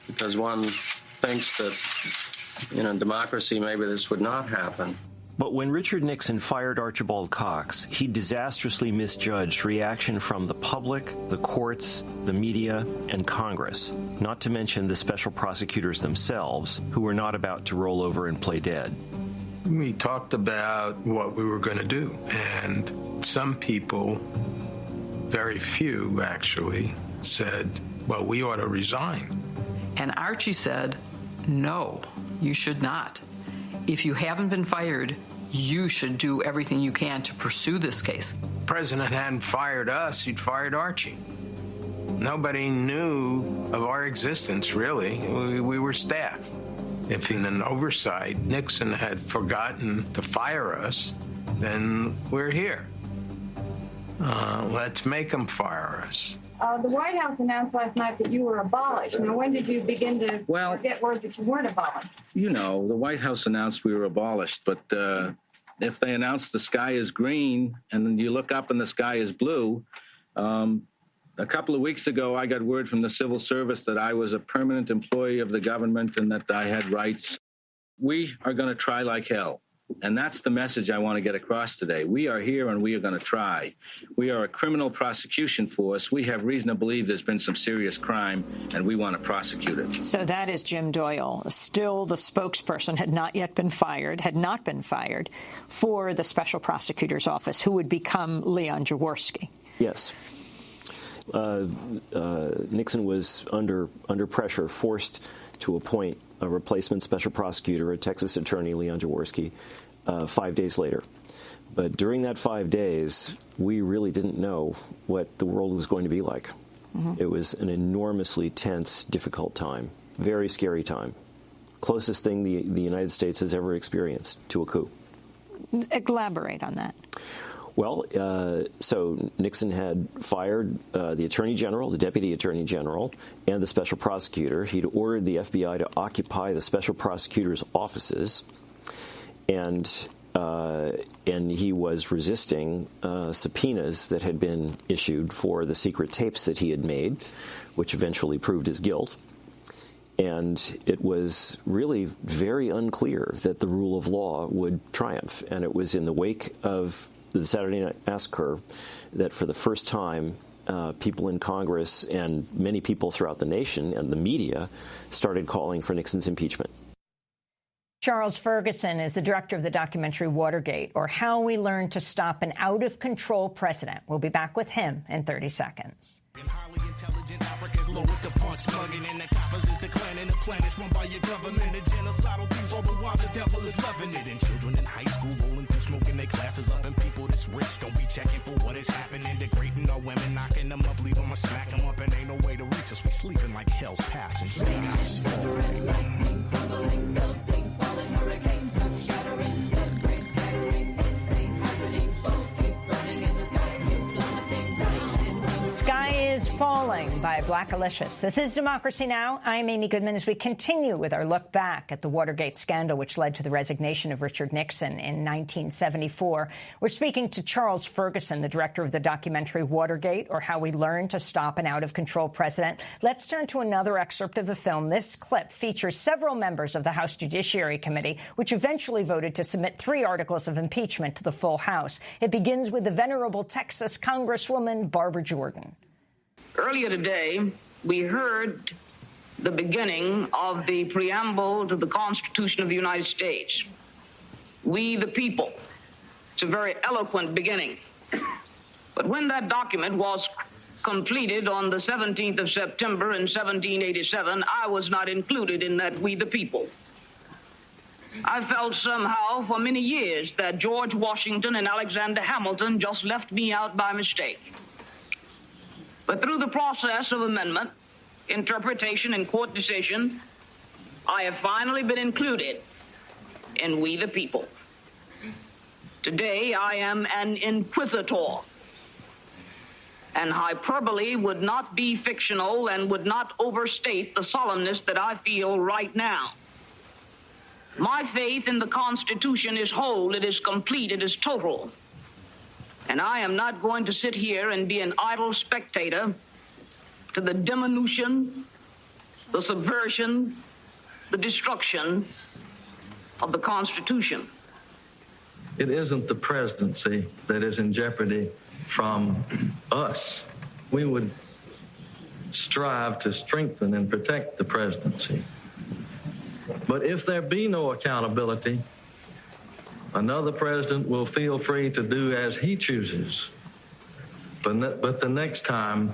S13: because one thinks that in a democracy maybe this would not happen.
S14: But when Richard Nixon fired Archibald Cox, he disastrously misjudged reaction from the public, the courts, the media, and Congress, not to mention the special prosecutors themselves, who were not about to roll over and play dead.
S22: We talked about what we were going to do, and some people, very few actually, said, well, we ought to resign.
S19: And Archie said, no, you should not. If you haven't been fired, you should do everything you can to pursue this case.
S22: The president hadn't fired us, he'd fired Archie. Nobody knew of our existence, really. We were staff. If in an oversight Nixon had forgotten to fire us, then we're here. Let's make them fire us.
S25: The White House announced last night that you were abolished. Now, when did you begin to get word that you weren't abolished?
S24: You know, the White House announced we were abolished, but if they announced the sky is green and then you look up and the sky is blue, a couple of weeks ago, I got word from the civil service that I was a permanent employee of the government and that I had rights. We are going to try like hell. And that's the message I want to get across today. We are here and we are going to try. We are a criminal prosecution force. We have reason to believe there's been some serious crime, and we want to prosecute it.
S1: So that is Jim Doyle. Still, the spokesperson had not been fired for the special prosecutor's office, who would become Leon Jaworski.
S14: Yes. Nixon was under pressure, forced to appoint a replacement special prosecutor, a Texas attorney, Leon Jaworski, 5 days later. But during that 5 days, we really didn't know what the world was going to be like. Mm-hmm. It was an enormously tense, difficult time, very scary time. Closest thing the United States has ever experienced to a coup.
S1: Elaborate on that.
S14: Well, so Nixon had fired the Attorney General, the Deputy Attorney General, and the Special Prosecutor. He'd ordered the FBI to occupy the Special Prosecutor's offices, and he was resisting subpoenas that had been issued for the secret tapes that he had made, which eventually proved his guilt. And it was really very unclear that the rule of law would triumph. And it was in the wake of the Saturday Night Massacre that for the first time people in Congress and many people throughout the nation and the media started calling for Nixon's impeachment.
S1: Charles Ferguson is the director of the documentary Watergate, or How We Learned to Stop an Out-of-Control President. We'll be back with him in 30 seconds.
S2: The punch slugging and the coppers is declining. The planet's run by your government. The genocidal thieves all the while the devil is loving it. And children in high school rolling through smoking their classes up. And people this rich don't be checking for what is happening. Degrading our women, knocking them up, leave them or smack them up. And ain't no way to reach us. We sleeping like hell's passing.
S4: Thunder and lightning, crumbling buildings, falling hurricanes, earth shattering, debris scattering, insane happening. Souls keep burning in the sky, keeps plummeting, rain and rain.
S1: Sky is Falling by Black Alicious. This is Democracy Now! I'm Amy Goodman as we continue with our look back at the Watergate scandal, which led to the resignation of Richard Nixon in 1974. We're speaking to Charles Ferguson, the director of the documentary Watergate, or How We Learned to Stop an Out-of-Control President. Let's turn to another excerpt of the film. This clip features several members of the House Judiciary Committee, which eventually voted to submit 3 articles of impeachment to the full House. It begins with the venerable Texas Congresswoman Barbara Jordan.
S8: Earlier today, we heard the beginning of the preamble to the Constitution of the United States. We the people. It's a very eloquent beginning. But when that document was completed on the 17th of September in 1787, I was not included in that we the people. I felt somehow for many years that George Washington and Alexander Hamilton just left me out by mistake. But through the process of amendment, interpretation, and court decision, I have finally been included in we the people. Today, I am an inquisitor, and hyperbole would not be fictional and would not overstate the solemnness that I feel right now. My faith in the Constitution is whole, it is complete, it is total. And I am not going to sit here and be an idle spectator to the diminution, the subversion, the destruction of the Constitution.
S9: It isn't the presidency that is in jeopardy from us. We would strive to strengthen and protect the presidency. But if there be no accountability, another president will feel free to do as he chooses. But the next time,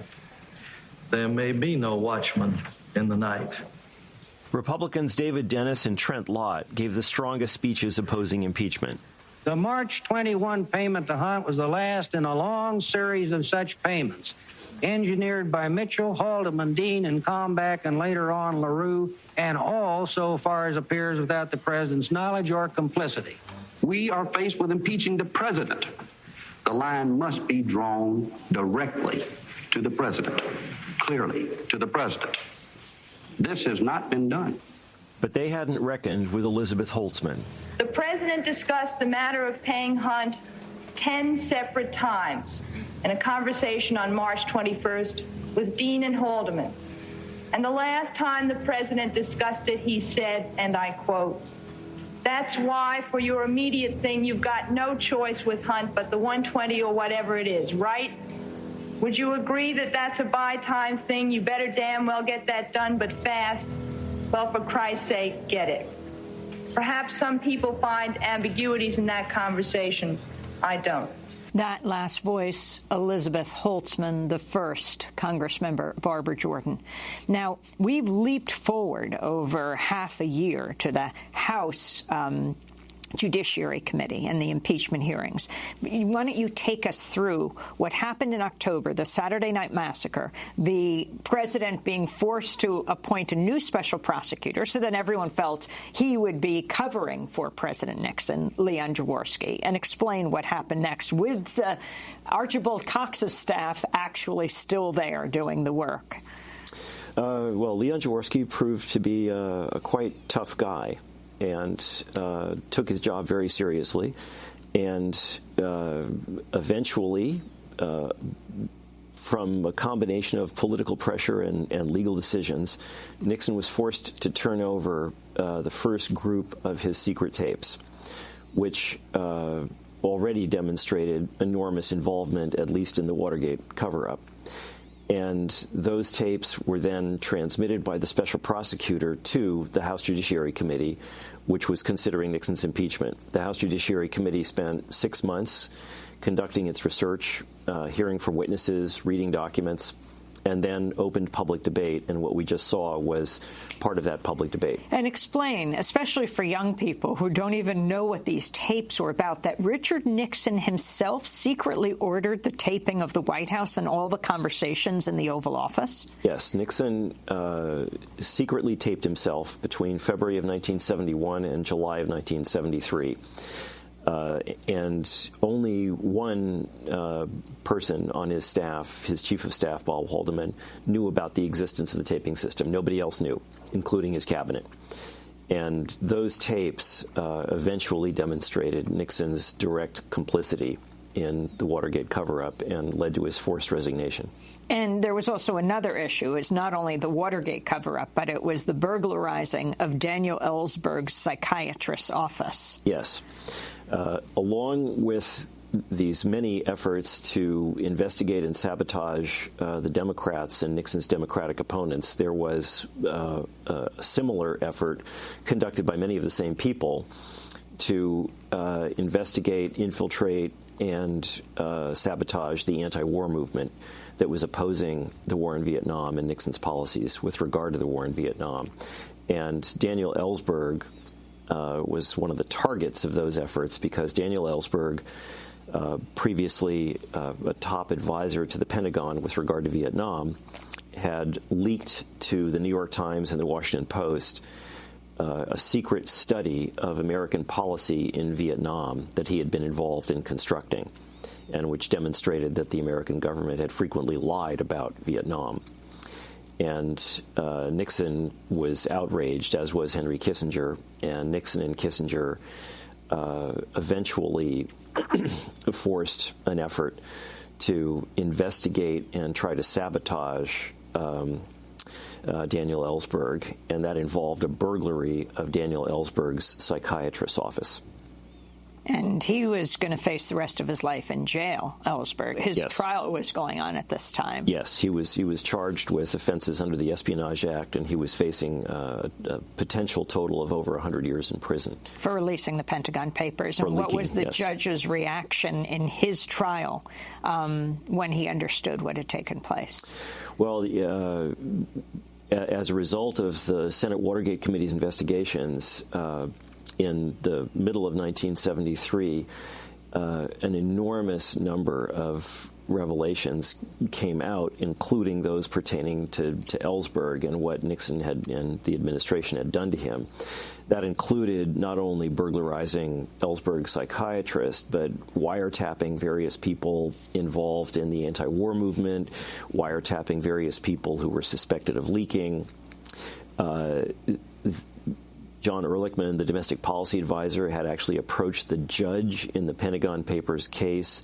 S9: there may be no watchman in the night.
S14: Republicans David Dennis and Trent Lott gave the strongest speeches opposing impeachment.
S24: The March 21 payment to Hunt was the last in a long series of such payments, engineered by Mitchell, Haldeman, Dean, and Kalmbach, and later on LaRue, and all, so far as appears, without the president's knowledge or complicity.
S10: We are faced with impeaching the president.
S3: The line must be drawn directly to the president, clearly to the president. This has not been done.
S14: But they hadn't reckoned with Elizabeth Holtzman.
S25: The president discussed the matter of paying Hunt 10 separate times in a conversation on March 21st with Dean and Haldeman. And the last time the president discussed it, he said, and I quote, "That's why for your immediate thing, you've got no choice with Hunt but the 120 or whatever it is, right? Would you agree that that's a by-time thing? You better damn well get that done, but fast. Well, for Christ's sake, get it." Perhaps some people find ambiguities in that conversation. I don't.
S1: That last voice, Elizabeth Holtzman, the first Congressmember Barbara Jordan. Now, we've leaped forward over half a year to the House Judiciary Committee and the impeachment hearings. Why don't you take us through what happened in October, the Saturday Night Massacre, the president being forced to appoint a new special prosecutor, so then everyone felt he would be covering for President Nixon, Leon Jaworski, and explain what happened next with Archibald Cox's staff actually still there doing the work.
S14: Well, Leon Jaworski proved to be a quite tough guy, and took his job very seriously, and eventually, from a combination of political pressure and legal decisions, Nixon was forced to turn over the first group of his secret tapes, which already demonstrated enormous involvement, at least in the Watergate cover-up. And those tapes were then transmitted by the special prosecutor to the House Judiciary Committee, which was considering Nixon's impeachment. The House Judiciary Committee spent 6 months conducting its research, hearing from witnesses, reading documents, and then opened public debate. And what we just saw was part of that public debate.
S1: And explain, especially for young people who don't even know what these tapes were about, that Richard Nixon himself secretly ordered the taping of the White House and all the conversations in the Oval Office?
S14: Yes, Nixon secretly taped himself between February of 1971 and July of 1973. And only one person on his staff, his chief of staff, Bob Haldeman, knew about the existence of the taping system. Nobody else knew, including his cabinet. And those tapes eventually demonstrated Nixon's direct complicity in the Watergate cover-up and led to his forced resignation.
S1: And there was also another issue. It's not only the Watergate cover-up, but it was the burglarizing of Daniel Ellsberg's psychiatrist's office.
S14: Yes. Along with these many efforts to investigate and sabotage the Democrats and Nixon's Democratic opponents, there was a similar effort conducted by many of the same people to investigate, infiltrate, and sabotage the anti-war movement that was opposing the war in Vietnam and Nixon's policies with regard to the war in Vietnam. And Daniel Ellsberg was one of the targets of those efforts because Daniel Ellsberg, previously a top advisor to the Pentagon with regard to Vietnam, had leaked to the New York Times and the Washington Post a secret study of American policy in Vietnam that he had been involved in constructing, and which demonstrated that the American government had frequently lied about Vietnam. And Nixon was outraged, as was Henry Kissinger, and Nixon and Kissinger eventually forced an effort to investigate and try to sabotage Daniel Ellsberg, and that involved a burglary of Daniel Ellsberg's psychiatrist's office.
S1: And he was going to face the rest of his life in jail, Ellsberg. His trial was going on at this time.
S14: Yes, he was charged with offenses under the Espionage Act, and he was facing a potential total of over 100 years in prison.
S1: For releasing the Pentagon Papers. And what was the judge's reaction in his trial when he understood what had taken place?
S14: Well, as a result of the Senate Watergate Committee's investigations, in the middle of 1973, an enormous number of revelations came out, including those pertaining to Ellsberg and what Nixon had and the administration had done to him. That included not only burglarizing Ellsberg's psychiatrist, but wiretapping various people involved in the anti-war movement, wiretapping various people who were suspected of leaking. John Ehrlichman, the domestic policy advisor, had actually approached the judge in the Pentagon Papers case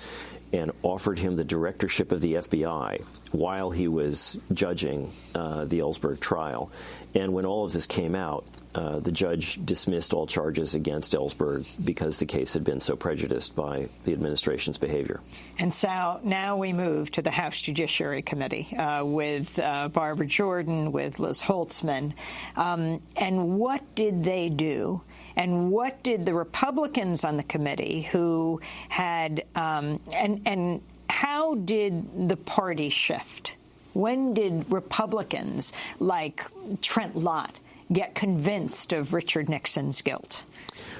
S14: and offered him the directorship of the FBI while he was judging the Ellsberg trial. And when all of this came out, the judge dismissed all charges against Ellsberg because the case had been so prejudiced by the administration's behavior.
S1: And so now we move to the House Judiciary Committee with Barbara Jordan, with Liz Holtzman. And what did they do? And what did the Republicans on the committee who had and how did the party shift? When did Republicans like Trent Lott get convinced of Richard Nixon's guilt?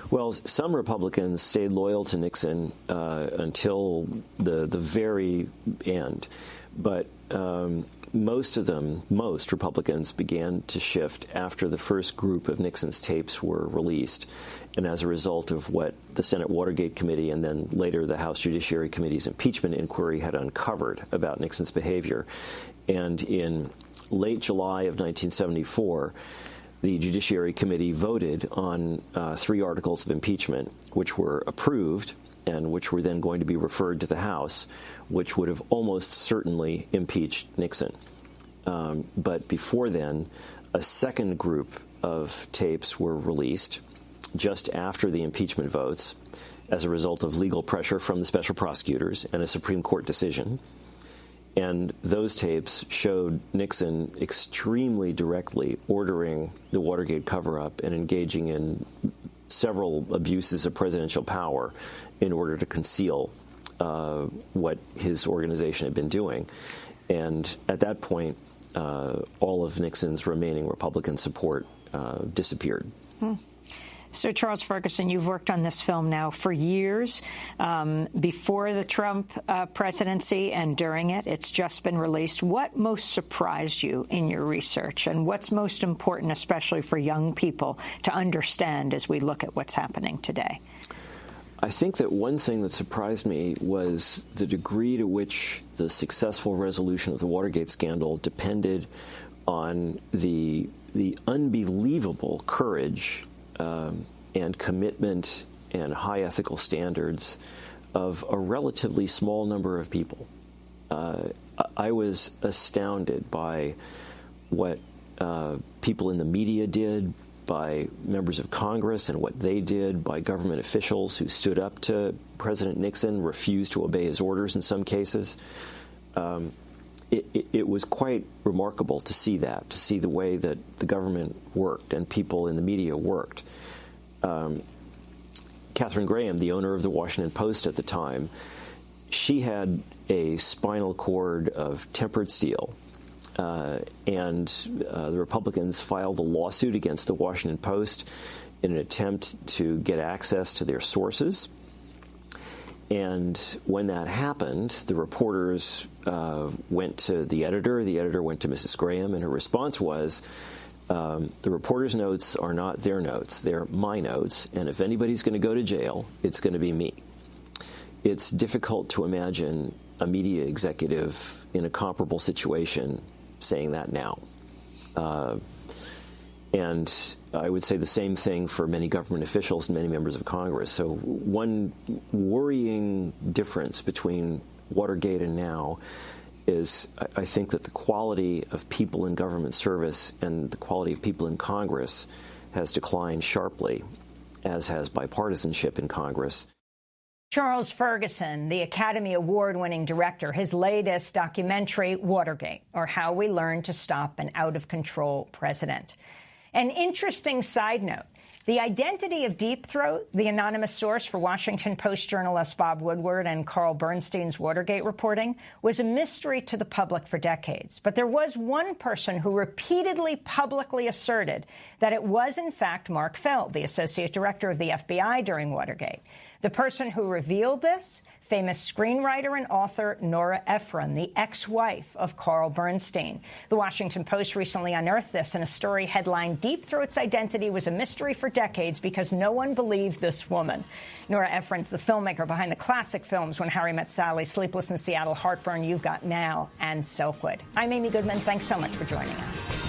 S14: Well, some Republicans stayed loyal to Nixon until the very end. But most Republicans began to shift after the first group of Nixon's tapes were released, and as a result of what the Senate Watergate Committee and then later the House Judiciary Committee's impeachment inquiry had uncovered about Nixon's behavior. And in late July of 1974, the Judiciary Committee voted on 3 articles of impeachment, which were approved and which were then going to be referred to the House, which would have almost certainly impeached Nixon. But before then, a second group of tapes were released just after the impeachment votes as a result of legal pressure from the special prosecutors and a Supreme Court decision. And those tapes showed Nixon extremely directly ordering the Watergate cover-up and engaging in several abuses of presidential power in order to conceal what his organization had been doing. And at that point, all of Nixon's remaining Republican support disappeared.
S1: So, Charles Ferguson, you've worked on this film now for years, before the Trump presidency and during it. It's just been released. What most surprised you in your research, and what's most important, especially for young people, to understand as we look at what's happening today?
S14: I think that one thing that surprised me was the degree to which the successful resolution of the Watergate scandal depended on the unbelievable courage and commitment and high ethical standards of a relatively small number of people. I was astounded by what people in the media did, by members of Congress and what they did, by government officials who stood up to President Nixon, refused to obey his orders in some cases. It was quite remarkable to see that, to see the way that the government worked and people in the media worked. Katharine Graham, the owner of the Washington Post at the time, she had a spinal cord of tempered steel. And the Republicans filed a lawsuit against the Washington Post in an attempt to get access to their sources. And when that happened, the reporters went to the editor went to Mrs. Graham, and her response was, the reporter's notes are not their notes, they're my notes, and if anybody's going to go to jail, it's going to be me. It's difficult to imagine a media executive in a comparable situation saying that now. And I would say the same thing for many government officials and many members of Congress. So one worrying difference between Watergate and now is I think that the quality of people in government service and the quality of people in Congress has declined sharply, as has bipartisanship in Congress.
S1: Charles Ferguson, the Academy Award-winning director, his latest documentary, Watergate, or How We Learned to Stop an Out-of-Control President. An interesting side note, the identity of Deep Throat, the anonymous source for Washington Post journalists Bob Woodward and Carl Bernstein's Watergate reporting, was a mystery to the public for decades. But there was one person who repeatedly publicly asserted that it was, in fact, Mark Feld, the associate director of the FBI during Watergate. The person who revealed this? Famous screenwriter and author Nora Ephron, the ex-wife of Carl Bernstein. The Washington Post recently unearthed this in a story headlined, "Deep Throat's identity was a mystery for decades because no one believed this woman." Nora Ephron's the filmmaker behind the classic films When Harry Met Sally, Sleepless in Seattle, Heartburn, You've Got Mail, and Silkwood. I'm Amy Goodman. Thanks so much for joining us.